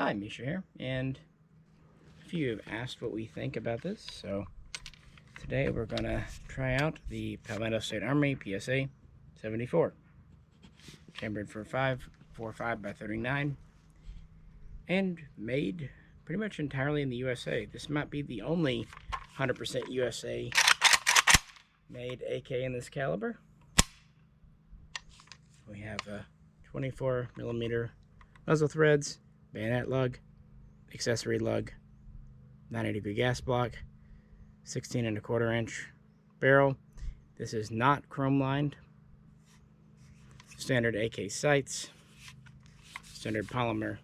Hi, Misha here, and a few have asked what we think about this, so today we're going to try out the Palmetto State Armory PSA 74. Chambered for 5.45 by 39, and made pretty much entirely in the USA. This might be the only 100% USA made AK in this caliber. We have a 24mm muzzle threads, bayonet lug, accessory lug, 90-degree gas block, 16¼ inch barrel. This is not chrome lined. Standard AK sights, standard polymer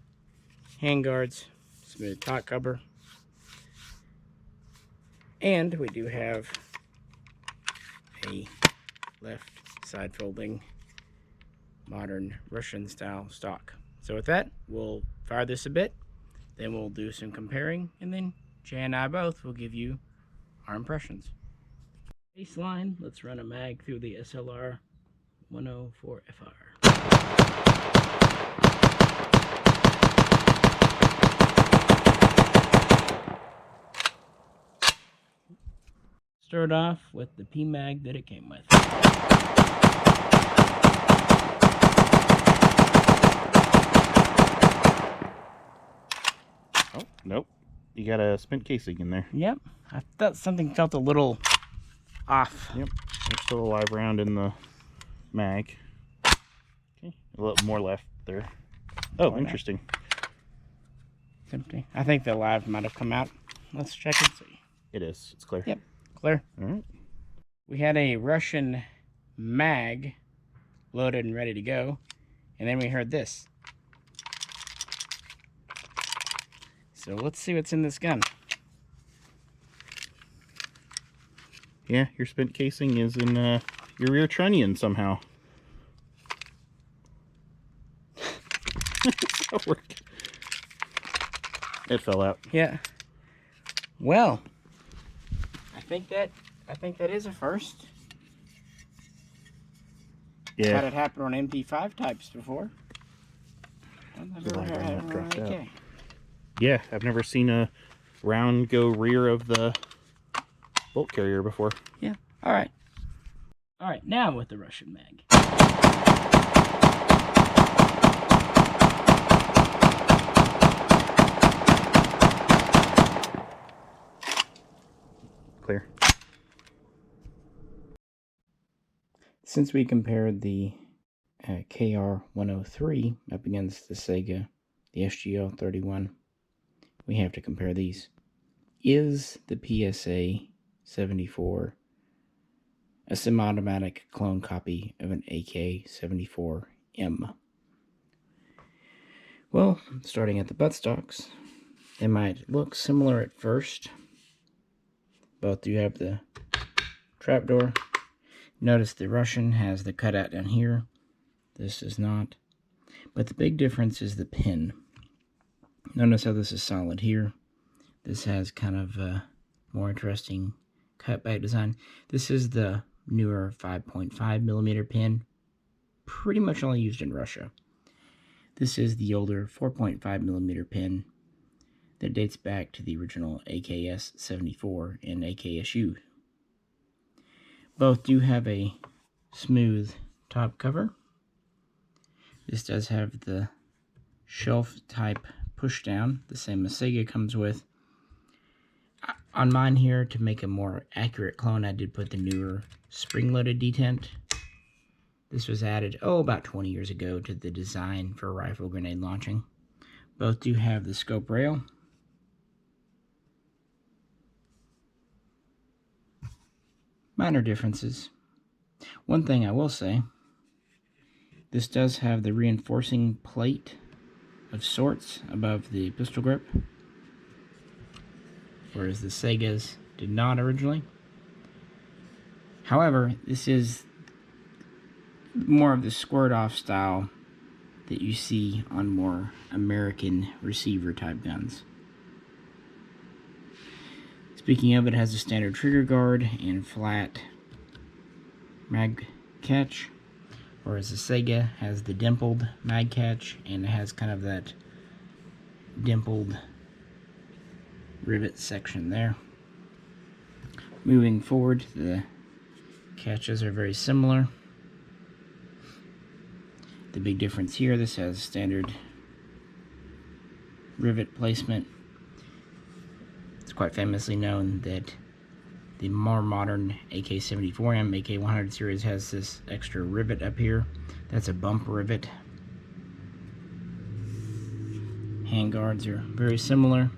handguards, smooth top cover, and we do have a left side folding modern Russian style stock. So with that, we'll fire this a bit, then we'll do some comparing, and then Jay and I both will give you our impressions. Baseline, let's run a mag through the SLR 104FR. Start off with the P-mag that it came with. Oh, nope. You got a spent casing in there. Yep. I thought something felt a little off. Yep. There's still a live round in the mag. Okay. A little more left there. Oh, interesting. It's empty. I think the live might have come out. Let's check and see. It is. It's clear. Yep. Clear. All right. We had a Russian mag loaded and ready to go. And then we heard this. So let's see what's in this gun. Yeah, your spent casing is in your rear trunnion somehow. It fell out. Yeah. Well, I think that is a first. Yeah. Had it happen on MP5 types before. I've never had it on AK. Yeah, I've never seen a round go rear of the bolt carrier before. Yeah. All right. All right. Now with the Russian mag. Clear. Since we compared the KR-103 up against the Sega, the SGL-31, we have to compare these. Is the PSA 74 a semi-automatic clone copy of an AK-74M? Well, starting at the buttstocks, they might look similar at first. Both do have the trapdoor. Notice the Russian has the cutout down here. This does not. But the big difference is the pin. Notice how this is solid here. This has kind of a more interesting cutback design. This is the newer 5.5mm pin, pretty much only used in Russia. This is the older 4.5mm pin that dates back to the original AKS-74 and AKSU. Both do have a smooth top cover. This does have the shelf type push down, the same as Sega comes with. On mine here, to make a more accurate clone, I did put the newer spring-loaded detent. This was added, about 20 years ago to the design for rifle grenade launching. Both do have the scope rail. Minor differences. One thing I will say, this does have the reinforcing plate of sorts above the pistol grip, whereas the Segas did not originally. However, this is more of the squirt off style that you see on more American receiver type guns. Speaking of, it has a standard trigger guard and flat mag catch, whereas the Sega has the dimpled mag catch and it has kind of that dimpled rivet section there. Moving forward, the catches are very similar. The big difference here, this has standard rivet placement. It's quite famously known that the more modern AK-74M, AK-100 series has this extra rivet up here. That's a bump rivet. Handguards are very similar.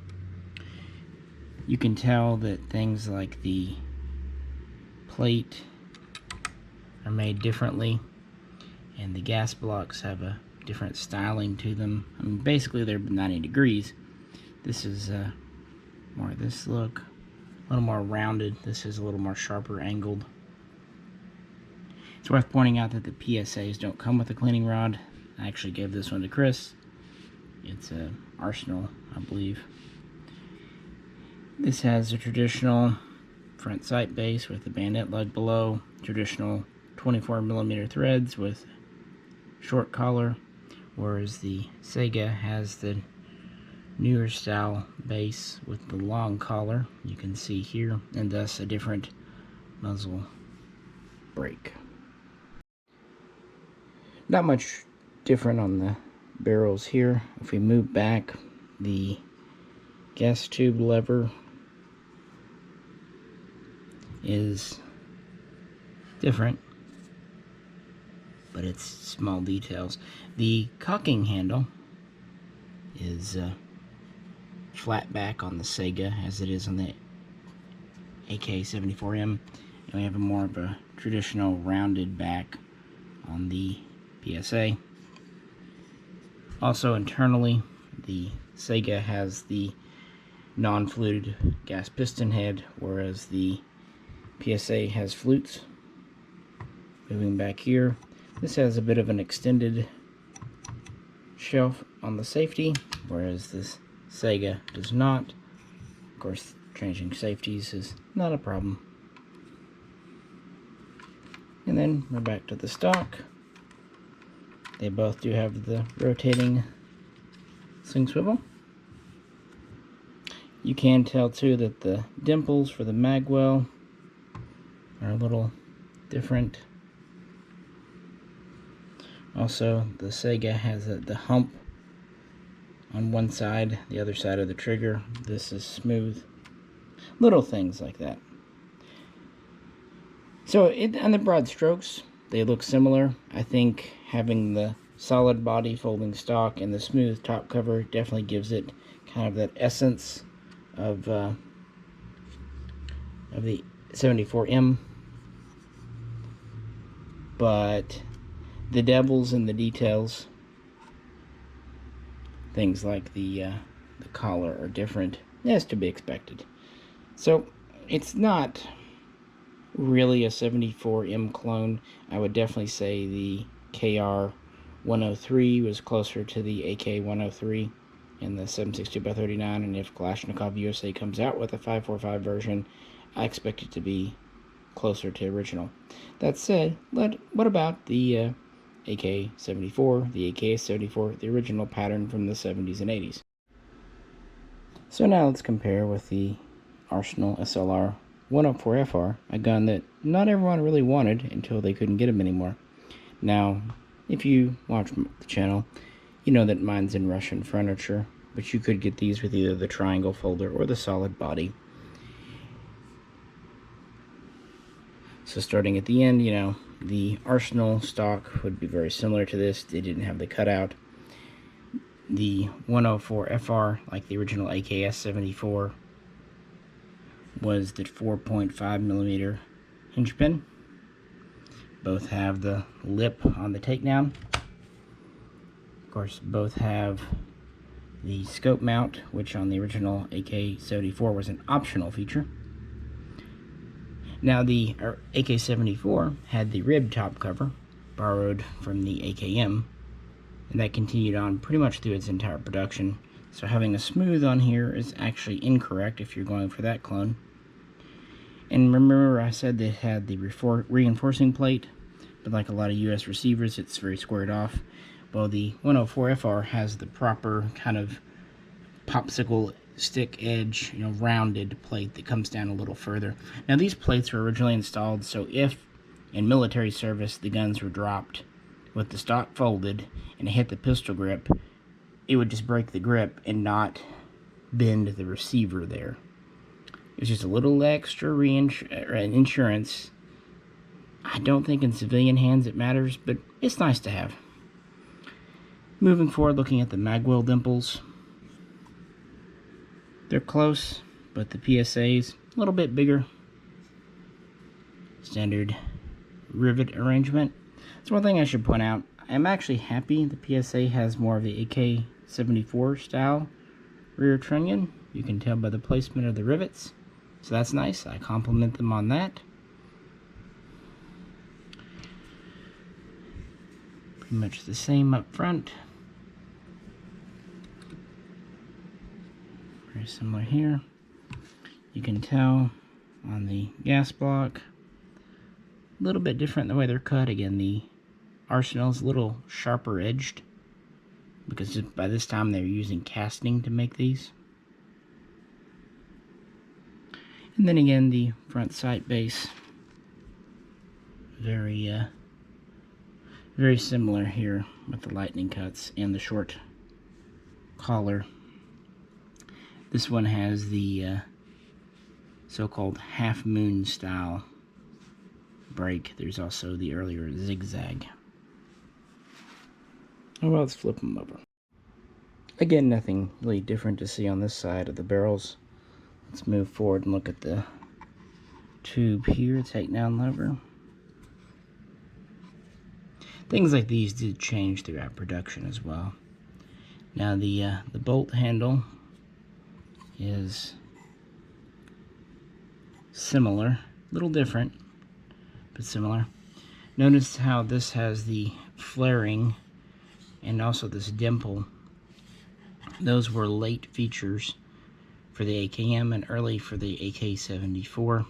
You can tell that things like the plate are made differently, and the gas blocks have a different styling to them. I mean, basically they're 90 degrees. This is more this look, a little more rounded. This is a little more sharper angled. It's worth pointing out that the PSAs don't come with a cleaning rod. I actually gave this one to Chris. It's a Arsenal, I believe. This has a traditional front sight base with the bayonet lug below, traditional 24mm threads with short collar, whereas the Sega has the newer style base with the long collar, you can see here, and thus a different muzzle brake. Not much different on the barrels here. If we move back, the gas tube lever is different, but it's small details. The cocking handle is flat back on the Sega as it is on the AK-74M, and we have a more of a traditional rounded back on the PSA. Also internally, the Sega has the non-fluted gas piston head, whereas the PSA has flutes. Moving back here, this has a bit of an extended shelf on the safety, whereas this Sega does not. Of course, changing safeties is not a problem. And then we're back to the stock. They both do have the rotating sling swivel. You can tell too that the dimples for the magwell are a little different. Also, the Sega has the hump on one side, the other side of the trigger. This is smooth. Little things like that. So, on the broad strokes, they look similar. I think having the solid body folding stock and the smooth top cover definitely gives it kind of that essence of the 74M. But the devils in the details, things like the collar are different, as to be expected. So it's not really a 74M clone. I would definitely say the KR-103 was closer to the AK-103 in the 7.62x39, and if Kalashnikov USA comes out with a 5.45 version, I expect it to be closer to original. That said, what about the AK-74, the AK-74, the original pattern from the 70s and 80s? So now let's compare with the Arsenal SLR 104FR, a gun that not everyone really wanted until they couldn't get them anymore. Now, if you watch the channel, you know that mine's in Russian furniture, but you could get these with either the triangle folder or the solid body. So starting at the end, you know, the Arsenal stock would be very similar to this. They didn't have the cutout. The 104FR, like the original AKS-74, was the 4.5mm hinge pin. Both have the lip on the takedown. Of course, both have the scope mount, which on the original AK-74 was an optional feature. Now, the AK-74 had the rib top cover, borrowed from the AKM, and that continued on pretty much through its entire production. So having a smooth on here is actually incorrect if you're going for that clone. And remember I said they had the reinforcing plate, but like a lot of US receivers, it's very squared off. Well, the 104FR has the proper kind of popsicle stick edge, rounded plate that comes down a little further. Now these plates were originally installed so if in military service the guns were dropped with the stock folded and it hit the pistol grip, it would just break the grip and not bend the receiver there. It's just a little extra insurance. I don't think in civilian hands it matters, but it's nice to have. Moving forward, looking at the magwell dimples. They're close, but the PSA's a little bit bigger. Standard rivet arrangement. That's one thing I should point out. I'm actually happy the PSA has more of the AK-74 style rear trunnion. You can tell by the placement of the rivets. So that's nice. I compliment them on that. Pretty much the same up front. Very similar here. You can tell on the gas block. A little bit different the way they're cut. Again, the Arsenal's a little sharper edged because by this time they're using casting to make these. And then again, the front sight base, very similar here with the lightning cuts and the short collar. This one has the so-called half moon style break. There's also the earlier zigzag. Oh well, let's flip them over. Again, nothing really different to see on this side of the barrels. Let's move forward and look at the tube here, takedown lever. Things like these did change throughout production as well. Now the bolt handle is similar, a little different, but similar. Notice how this has the flaring and also this dimple. Those were late features for the AKM and early for the AK-74,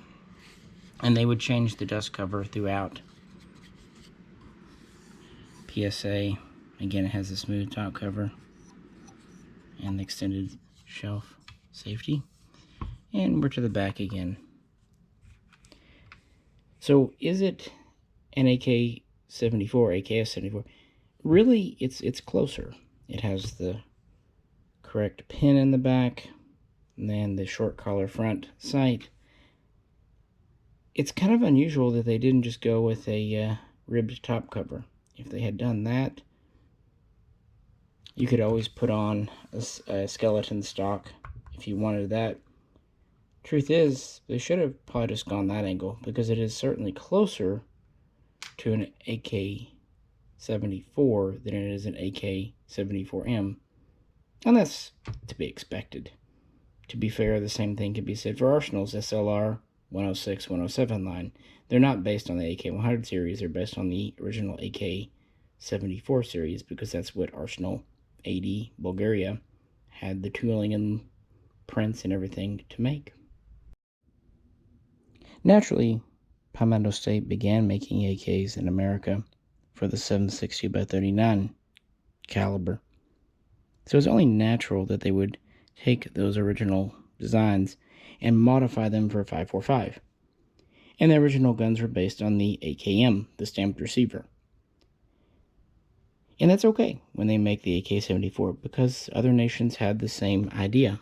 and they would change the dust cover throughout. PSA, again, it has a smooth top cover and the extended shelf safety, and we're to the back again. So is it an AK-74, AKS-74? Really, it's closer. It has the correct pin in the back, and then the short collar front sight. It's kind of unusual that they didn't just go with a ribbed top cover. If they had done that, you could always put on a skeleton stock if you wanted that. Truth is, they should have probably just gone that angle, because it is certainly closer to an AK-74 than it is an AK-74M, and that's to be expected. To be fair, the same thing can be said for Arsenal's SLR 106, 107 line. They're not based on the AK-100 series, they're based on the original AK-74 series, because that's what Arsenal 80 Bulgaria had the tooling and prints and everything to make. Naturally, Palmetto State began making AKs in America for the 7.62x39 caliber. So it's only natural that they would take those original designs and modify them for 5.45. And the original guns were based on the AKM, the stamped receiver. And that's okay when they make the AK-74, because other nations had the same idea.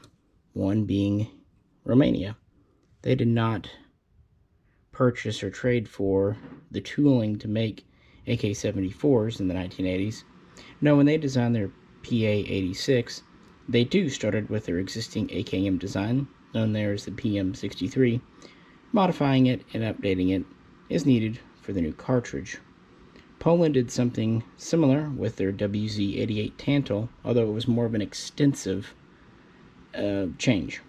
One being Romania. They did not purchase or trade for the tooling to make AK-74s in the 1980s. No, when they designed their PA-86, they too started with their existing AKM design, known there as the PM-63, modifying it and updating it as needed for the new cartridge. Poland did something similar with their WZ-88 Tantal, although it was more of an extensive change.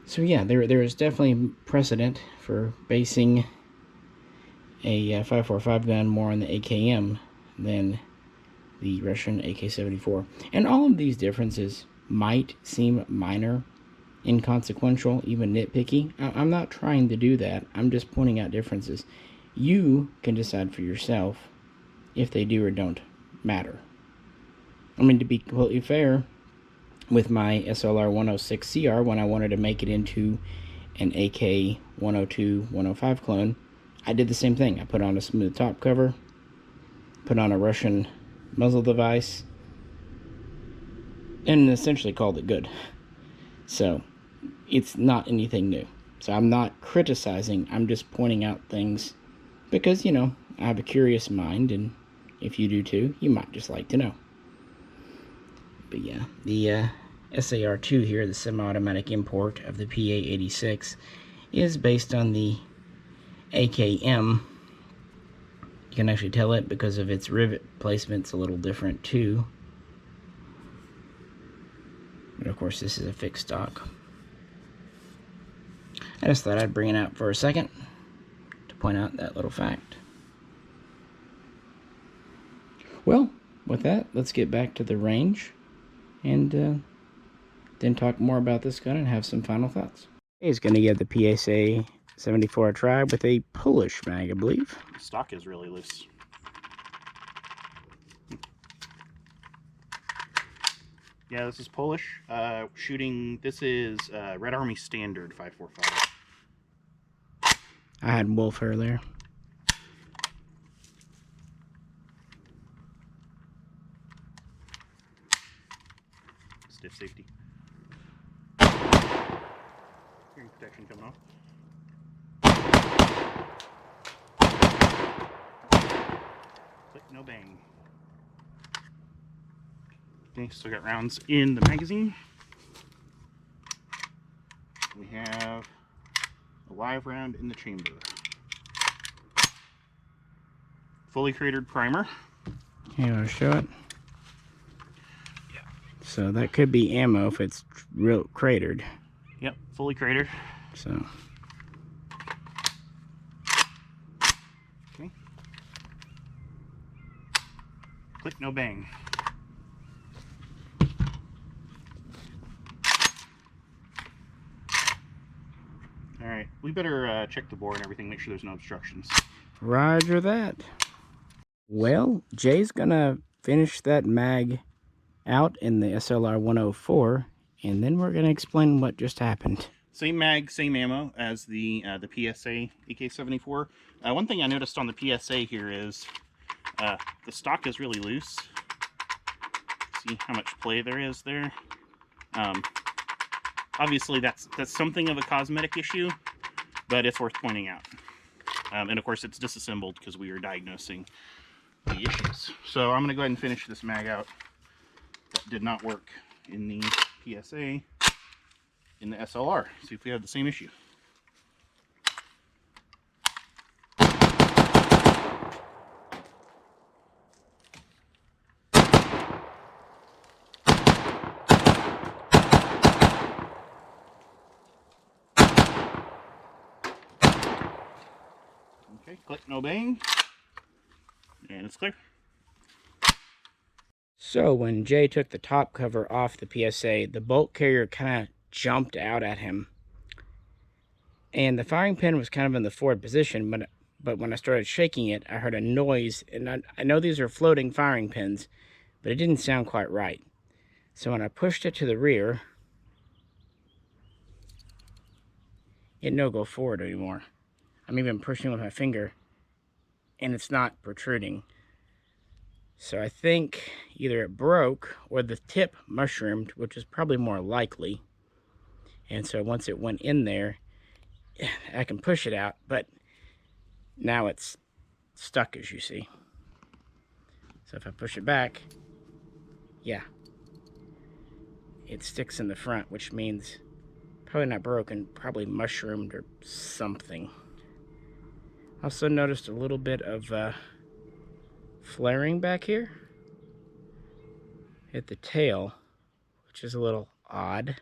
So yeah, there is definitely precedent for basing a 5.45 gun more on the AKM than the Russian AK-74. And all of these differences might seem minor, inconsequential, even nitpicky. I'm not trying to do that. I'm just pointing out differences. You can decide for yourself if they do or don't matter. I mean, to be completely fair, with my SLR 106 CR, when I wanted to make it into an AK 102 105 clone, I did the same thing. I put on a smooth top cover, put on a Russian muzzle device, and essentially called it good. So it's not anything new. So I'm not criticizing, I'm just pointing out things because, you know, I have a curious mind, and if you do too, you might just like to know. But yeah, the SAR-2 here, the semi-automatic import of the PA-86, is based on the AKM. You can actually tell it because of its rivet placement's a little different too. But of course, this is a fixed stock. I just thought I'd bring it out for a second to point out that little fact. Well, with that, let's get back to the range and then talk more about this gun and have some final thoughts. He's going to get the PSA 74 try with a Polish mag, I believe. The stock is really loose. Yeah, this is Polish. Shooting, this is Red Army Standard 545. I had wolf hair there. Stiff safety. Hearing protection coming off. Click, no bang. Okay, still got rounds in the magazine. We have a live round in the chamber. Fully cratered primer. You want to show it? Yeah. So that could be ammo if it's real cratered. Yep, fully cratered. So. Okay. Click, no bang. Alright, we better check the bore and everything, make sure there's no obstructions. Roger that. Well, Jay's gonna finish that mag out in the SLR 104, and then we're gonna explain what just happened. Same mag, same ammo as the PSA AK-74. One thing I noticed on the PSA here is the stock is really loose. See how much play there is there. Obviously, that's something of a cosmetic issue, but it's worth pointing out. And of course, it's disassembled because we are diagnosing the issues. So I'm going to go ahead and finish this mag out. That did not work in the PSA, in the SLR. See if we have the same issue. Okay, click, no bang, and it's clear. So when Jay took the top cover off the PSA, the bolt carrier kind of jumped out at him. And the firing pin was kind of in the forward position, but when I started shaking it, I heard a noise. And I know these are floating firing pins, but it didn't sound quite right. So when I pushed it to the rear, it no go forward anymore. I'm even pushing with my finger, and it's not protruding. So I think either it broke or the tip mushroomed, which is probably more likely. And so once it went in there, I can push it out, but now it's stuck, as you see. So if I push it back, yeah, it sticks in the front, which means probably not broken, probably mushroomed or something. Also noticed a little bit of flaring back here at the tail, which is a little odd.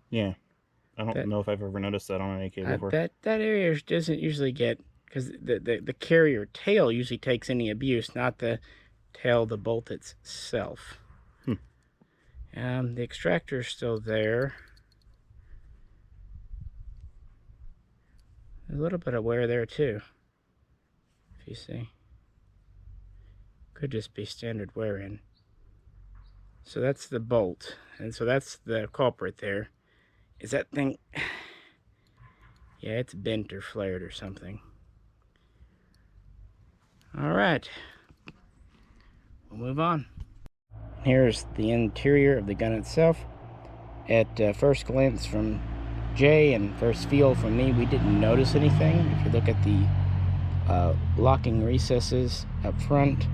Yeah, I don't know if I've ever noticed that on an AK before. That area doesn't usually get, because the carrier tail usually takes any abuse, not the tail of the bolt itself. The extractor is still there. A little bit of wear there too, if you see. Could just be standard wear-in. So that's the bolt, and so that's the culprit there. Is that thing... Yeah, it's bent or flared or something. Alright. We'll move on. Here's the interior of the gun itself. At first glance from Jay and first feel from me, we didn't notice anything. If you look at the locking recesses up front,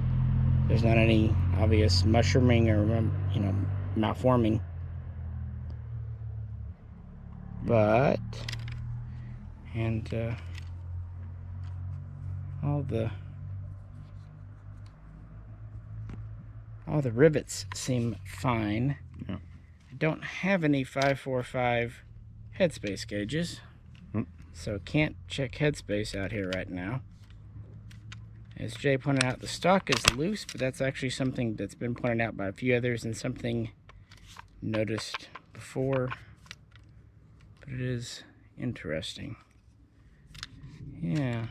there's not any obvious mushrooming or, malforming. But, and all the rivets seem fine. Yeah. I don't have any 545 headspace gauges, so can't check headspace out here right now. As Jay pointed out, the stock is loose, but that's actually something that's been pointed out by a few others and something noticed before. But it is interesting. Yeah.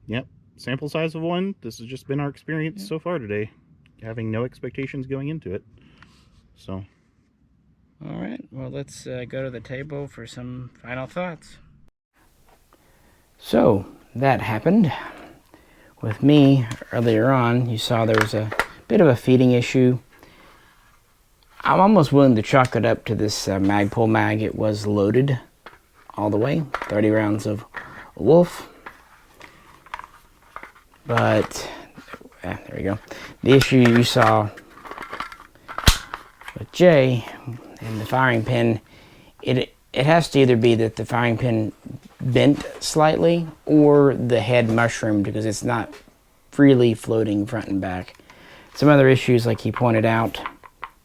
Yep. Sample size of 1. This has just been our experience so far today. Having no expectations going into it. So. Alright, well, let's go to the table for some final thoughts. So, that happened. With me, earlier on, you saw there was a bit of a feeding issue. I'm almost willing to chalk it up to this Magpul mag. It was loaded all the way, 30 rounds of Wolf. But, there we go. The issue you saw with Jay and the firing pin, it has to either be that the firing pin bent slightly or the head mushroomed because it's not freely floating front and back. Some other issues, like he pointed out,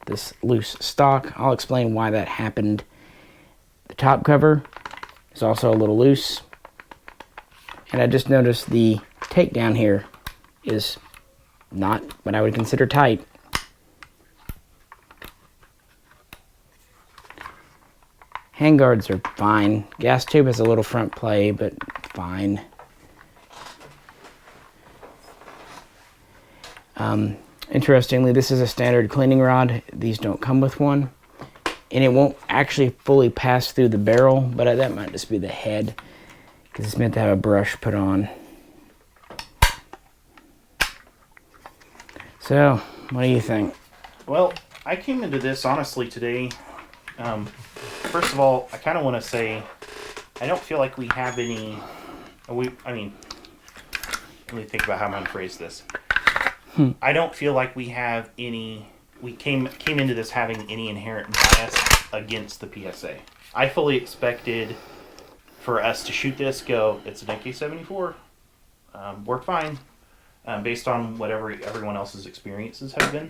this loose stock. I'll explain why that happened. The top cover is also a little loose. And I just noticed the takedown here is not what I would consider tight. Handguards are fine. Gas tube has a little front play, but fine. Interestingly, this is a standard cleaning rod. These don't come with one. And it won't actually fully pass through the barrel, but that might just be the head, because it's meant to have a brush put on. So, what do you think? Well, I came into this honestly today. First of all, I kind of want to say I don't feel like we have any. Let me think about how I'm going to phrase this. I don't feel like we have any. We came into this having any inherent bias against the PSA. I fully expected for us to shoot this, go, it's an AK-74, work fine, based on whatever everyone else's experiences have been.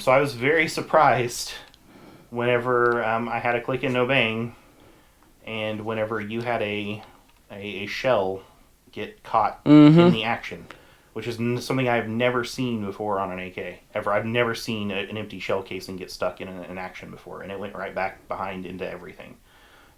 So I was very surprised whenever I had a click and no bang, and whenever you had a shell get caught in the action, which is something I've never seen before on an AK. Ever. I've never seen an empty shell casing get stuck in an action before, and it went right back behind into everything.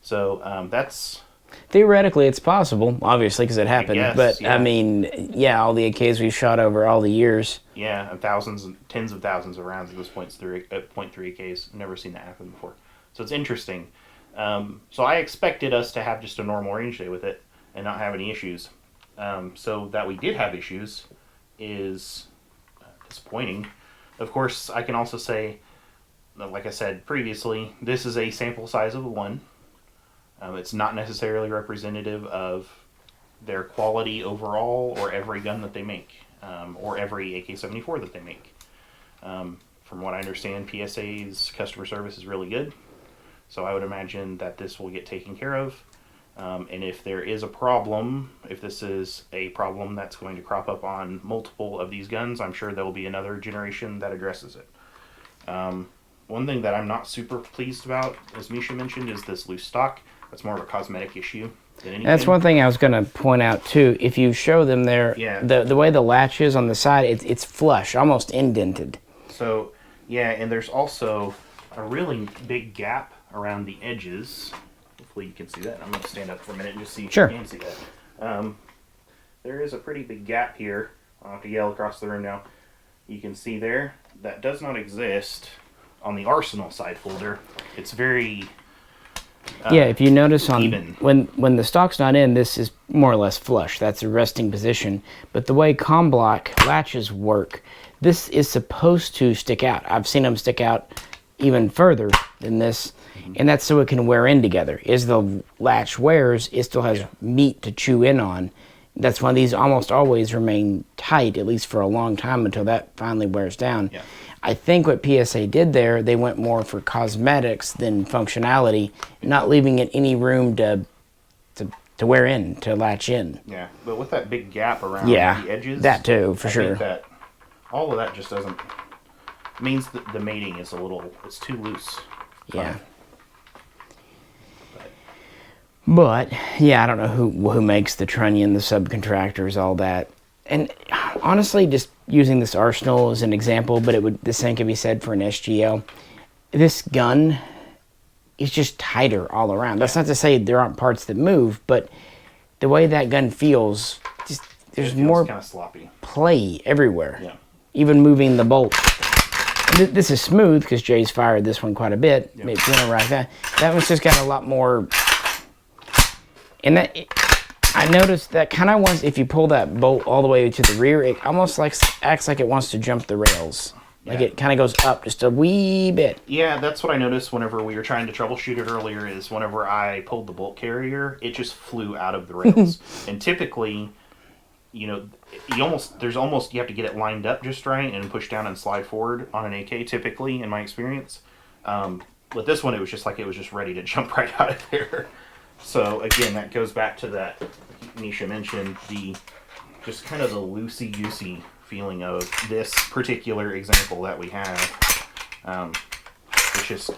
So that's... Theoretically, it's possible, obviously, because it happened. Guess, but, yeah. I mean, yeah, all the AKs we've shot over all the years. Yeah, thousands, tens of thousands of rounds at this point through .3 AKs. Never seen that happen before. So it's interesting. So I expected us to have just a normal range day with it and not have any issues. So that we did have issues is disappointing. Of course, I can also say, like I said previously, this is a sample size of 1. It's not necessarily representative of their quality overall or every gun that they make, or every AK-74 that they make. From what I understand, PSA's customer service is really good, so I would imagine that this will get taken care of. And if there is a problem, if this is a problem that's going to crop up on multiple of these guns, I'm sure there will be another generation that addresses it. One thing that I'm not super pleased about, as Misha mentioned, is this loose stock. That's more of a cosmetic issue than anything. That's one thing I was going to point out, too. If you show them there, yeah. the way the latch is on the side, it's flush, almost indented. So, yeah, and there's also a really big gap around the edges. Hopefully you can see that. I'm going to stand up for a minute and just see if Sure. you can see that. there is a pretty big gap here. I'll have to yell across the room now. You can see there, that does not exist on the Arsenal side folder. It's very yeah, if you notice on even. when the stock's not in, this is more or less flush. That's a resting position. But the way comm block latches work, this is supposed to stick out. I've seen them stick out even further than this, and that's so it can wear in together. As the latch wears, it still has meat to chew in on. That's why these almost always remain tight, at least for a long time, until that finally wears down. Yeah. I think what PSA did there, they went more for cosmetics than functionality, not leaving it any room to wear in, to latch in. Yeah, but with that big gap around the edges, that too, for I sure. think that all of that just doesn't means that the mating is it's too loose. Yeah. But yeah, I don't know who makes the trunnion, the subcontractors, all that. And honestly, just using this Arsenal as an example, but the same can be said for an SGL. This gun is just tighter all around. That's not to say there aren't parts that move, but the way that gun feels, just there's more kind of sloppy play everywhere. Yeah. Even moving the bolt. This is smooth because Jay's fired this one quite a bit. Yep. Maybe right there. That one's just got a lot more. And I noticed that kind of once, if you pull that bolt all the way to the rear, it almost acts like it wants to jump the rails. Like it kind of goes up just a wee bit. Yeah, that's what I noticed whenever we were trying to troubleshoot it earlier, is whenever I pulled the bolt carrier, it just flew out of the rails. And typically, you know, you have to get it lined up just right and push down and slide forward on an AK, typically, in my experience. With this one, it was just ready to jump right out of there. So again, that goes back to that Misha mentioned, just kind of the loosey-goosey feeling of this particular example that we have. It's just,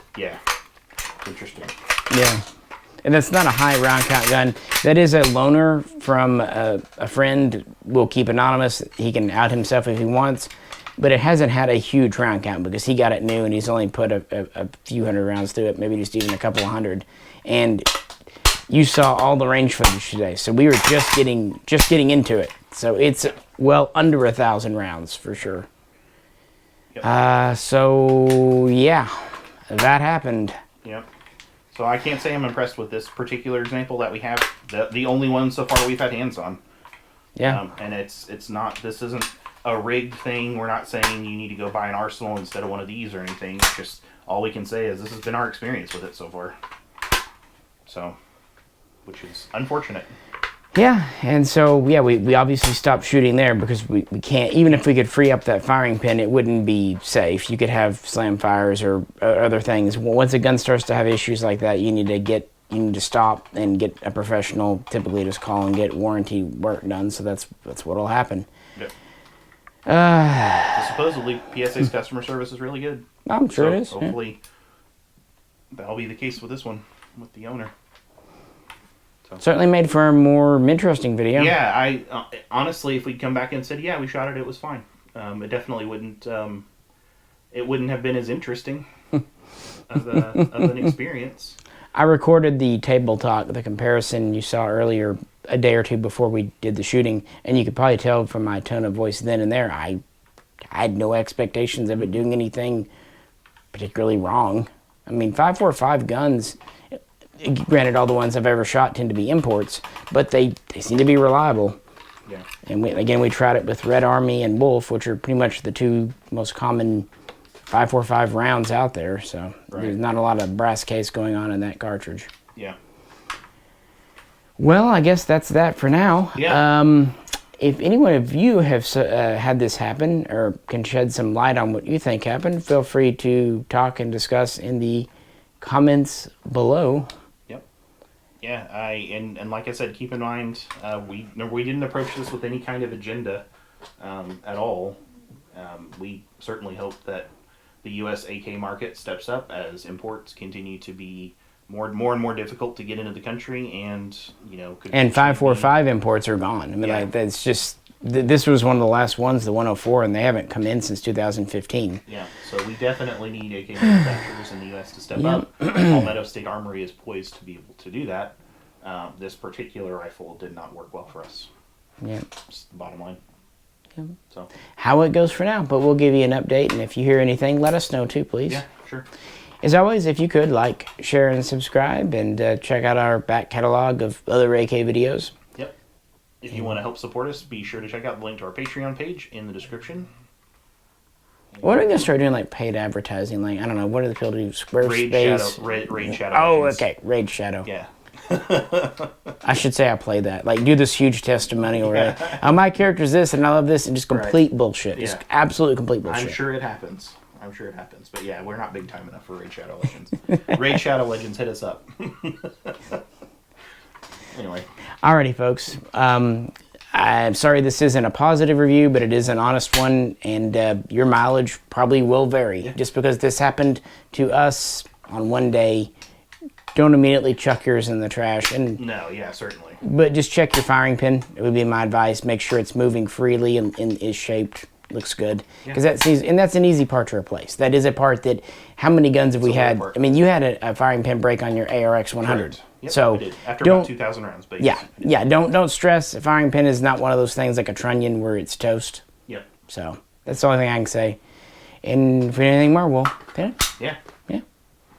interesting. Yeah. And that's not a high round count gun. That is a loaner from a friend. We'll keep anonymous. He can out himself if he wants. But it hasn't had a huge round count because he got it new and he's only put a few hundred rounds through it, maybe just even a couple of hundred. And you saw all the range footage today, so we were just getting into it. So it's well under 1,000 rounds for sure. Yep. So yeah, that happened. Yep. So I can't say I'm impressed with this particular example that we have. The only one so far we've had hands on. Yeah. And it's not. This isn't a rigged thing. We're not saying you need to go buy an Arsenal instead of one of these or anything. It's just all we can say is this has been our experience with it so far. So, which is unfortunate. Yeah, and so, yeah, we obviously stopped shooting there because we can't, even if we could free up that firing pin, it wouldn't be safe. You could have slam fires or other things. Once a gun starts to have issues like that, you need to stop and get a professional, typically just call and get warranty work done, so that's what'll happen. Yep. Supposedly, PSA's customer service is really good. I'm sure it is. Hopefully, that'll be the case with this one, with the owner. Certainly made for a more interesting video. Yeah, I honestly, if we'd come back and said, yeah, we shot it was fine. It definitely wouldn't. It wouldn't have been as interesting of an experience. I recorded the table talk, the comparison you saw earlier, a day or two before we did the shooting, and you could probably tell from my tone of voice then and there, I had no expectations of it doing anything particularly wrong. I mean, 5.45 guns. Granted, all the ones I've ever shot tend to be imports, but they seem to be reliable. Yeah. And we tried it with Red Army and Wolf, which are pretty much the two most common 5.45 rounds out there. So There's not a lot of brass case going on in that cartridge. Yeah. Well, I guess that's that for now. Yeah. If anyone of you have had this happen or can shed some light on what you think happened, feel free to talk and discuss in the comments below. Yeah, and like I said, keep in mind, we didn't approach this with any kind of agenda at all. We certainly hope that the U.S. AK market steps up as imports continue to be more and more difficult to get into the country, and and 5.45 imports are gone. I mean, like that's just this was one of the last ones, the 104, and they haven't come in since 2015. Yeah, so we definitely need AK manufacturers in the U.S. to step up. Palmetto State Armory is poised to be able to do that. This particular rifle did not work well for us. Yeah. It's the bottom line. Yeah. So how it goes for now, but we'll give you an update, and if you hear anything, let us know too, please. yeah, sure. As always, if you could like, share, and subscribe, and check out our back catalog of other AK videos. Yep. If you want to help support us, be sure to check out the link to our Patreon page in the description. What are we gonna start doing, like paid advertising? Like, I don't know, what do the people do? Raid Squarespace. Shadow. Raid Shadow. Oh, Legends. okay, Raid Shadow. Yeah. I should say I played that. Like, do this huge testimonial where my character's this and I love this, and just complete bullshit. Yeah. Just absolutely complete bullshit. I'm sure it happens. But yeah, we're not big time enough for Raid Shadow Legends. Raid Shadow Legends, hit us up. Anyway. Alrighty, folks. I'm sorry this isn't a positive review, but it is an honest one, and your mileage probably will vary. Yeah. Just because this happened to us on one day, don't immediately chuck yours in the trash. And no, yeah, certainly. But just check your firing pin. It would be my advice. Make sure it's moving freely and is shaped. Looks good. Because that's an easy part to replace. That is a part that, how many guns have we had? Part. I mean, you had a firing pin break on your ARX 100. Yep, so I did. After about 2,000 rounds. But yeah. Don't stress. A firing pin is not one of those things like a trunnion where it's toast. Yep. So that's the only thing I can say. And if we need anything more, we'll pin it. Yeah. Yeah.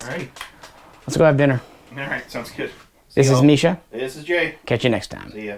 All right. Let's go have dinner. All right. Sounds good. This is Misha. This is Jay. Catch you next time. See ya.